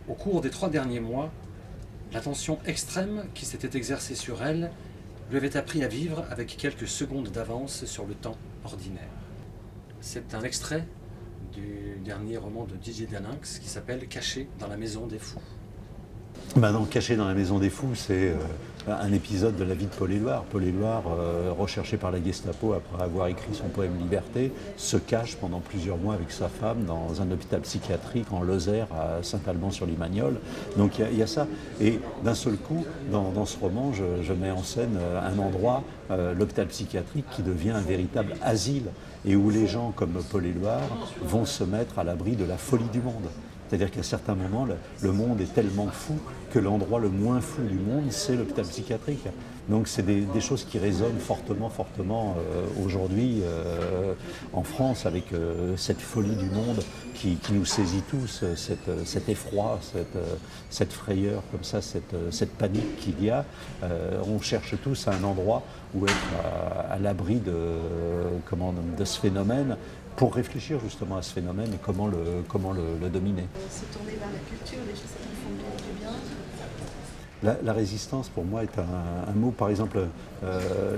Au cours des 3 derniers mois, la tension extrême qui s'était exercée sur elle lui avait appris à vivre avec quelques secondes d'avance sur le temps ordinaire. C'est un extrait du dernier roman de Didier Daninx qui s'appelle « Caché dans la maison des fous ». Non, Caché dans la maison des fous, c'est un épisode de la vie de Paul Éluard. Paul Éluard, recherché par la Gestapo après avoir écrit son poème Liberté, se cache pendant plusieurs mois avec sa femme dans un hôpital psychiatrique en Lozère, à Saint-Alban-sur-Limagnole. Donc il y a ça. Et d'un seul coup, dans ce roman, je mets en scène un endroit, l'hôpital psychiatrique, qui devient un véritable asile et où les gens comme Paul Éluard vont se mettre à l'abri de la folie du monde. C'est-à-dire qu'à certains moments, le monde est tellement fou que l'endroit le moins fou du monde, c'est l'hôpital psychiatrique. Donc c'est des choses qui résonnent fortement aujourd'hui en France, avec cette folie du monde qui nous saisit tous, cet effroi, cette frayeur, comme ça, cette panique qu'il y a. On cherche tous un endroit où être à l'abri de ce phénomène, pour réfléchir justement à ce phénomène et comment le dominer. Se tourner vers la culture, des choses qui font du bien. La résistance, pour moi, est un mot. Par exemple,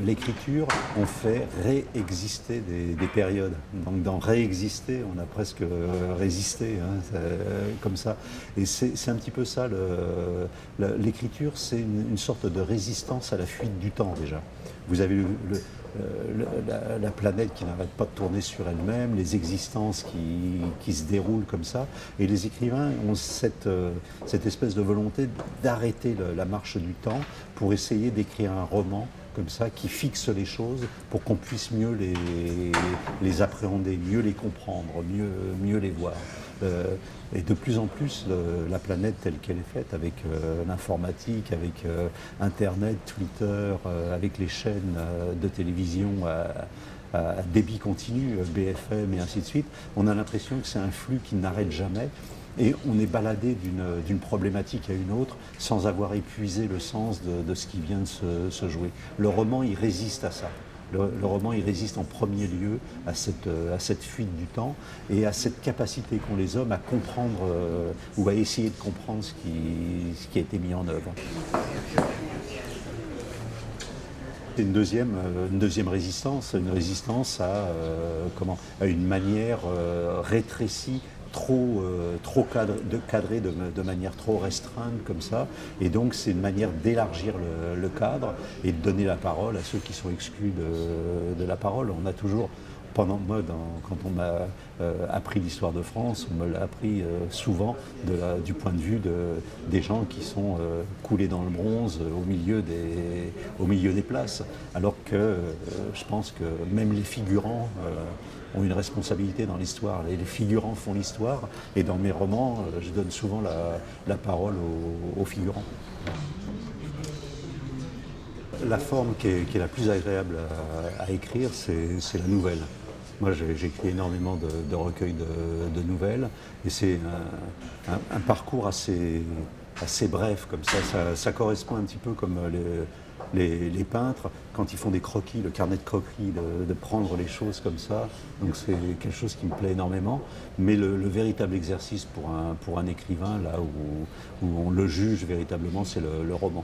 l'écriture, on fait réexister des périodes. Donc dans réexister, on a presque résisté, comme ça. Et c'est un petit peu ça. L'écriture, c'est une sorte de résistance à la fuite du temps, déjà. Vous avez la planète qui n'arrête pas de tourner sur elle-même, les existences qui se déroulent comme ça. Et les écrivains ont cette espèce de volonté d'arrêter la marche du temps pour essayer d'écrire un roman comme ça, qui fixe les choses pour qu'on puisse mieux les appréhender, mieux les comprendre, mieux les voir. Et de plus en plus, la planète telle qu'elle est faite, avec l'informatique, avec Internet, Twitter, avec les chaînes de télévision à débit continu, BFM et ainsi de suite, on a l'impression que c'est un flux qui n'arrête jamais. Et on est baladé d'une problématique à une autre sans avoir épuisé le sens de ce qui vient de se jouer. Le roman, il résiste à ça. Le roman, il résiste en premier lieu à cette fuite du temps et à cette capacité qu'ont les hommes à comprendre ou à essayer de comprendre ce qui a été mis en œuvre. C'est une deuxième résistance, une résistance à une manière rétrécie, trop cadré de manière trop restreinte comme ça, et donc c'est une manière d'élargir le cadre et de donner la parole à ceux qui sont exclus de la parole. On a toujours, quand on m'a appris l'histoire de France, on me l'a appris souvent du point de vue des gens qui sont coulés dans le bronze au milieu des places, alors que je pense que même les figurants ont une responsabilité dans l'histoire. Les figurants font l'histoire, et dans mes romans, je donne souvent la parole aux figurants. La forme qui est la plus agréable à écrire, c'est la nouvelle. Moi, j'écris énormément de recueils de nouvelles, et c'est un parcours assez bref, comme ça. Ça correspond un petit peu comme les peintres, quand ils font des croquis, le carnet de croquis, de prendre les choses comme ça. Donc c'est quelque chose qui me plaît énormément. Mais le véritable exercice pour un écrivain, là où on le juge véritablement, c'est le roman.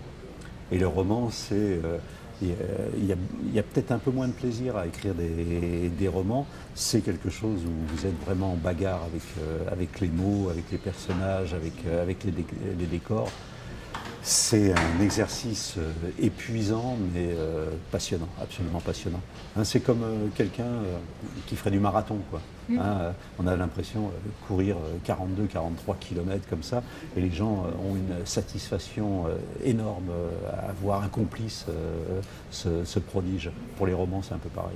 Et le roman, c'est... Il y a peut-être un peu moins de plaisir à écrire des romans. C'est quelque chose où vous êtes vraiment en bagarre avec les mots, avec les personnages, avec les décors. C'est un exercice épuisant, mais passionnant, absolument passionnant. C'est comme quelqu'un qui ferait du marathon, quoi. On a l'impression de courir 42-43 km comme ça, et les gens ont une satisfaction énorme à avoir accompli ce prodige. Pour les romans, c'est un peu pareil.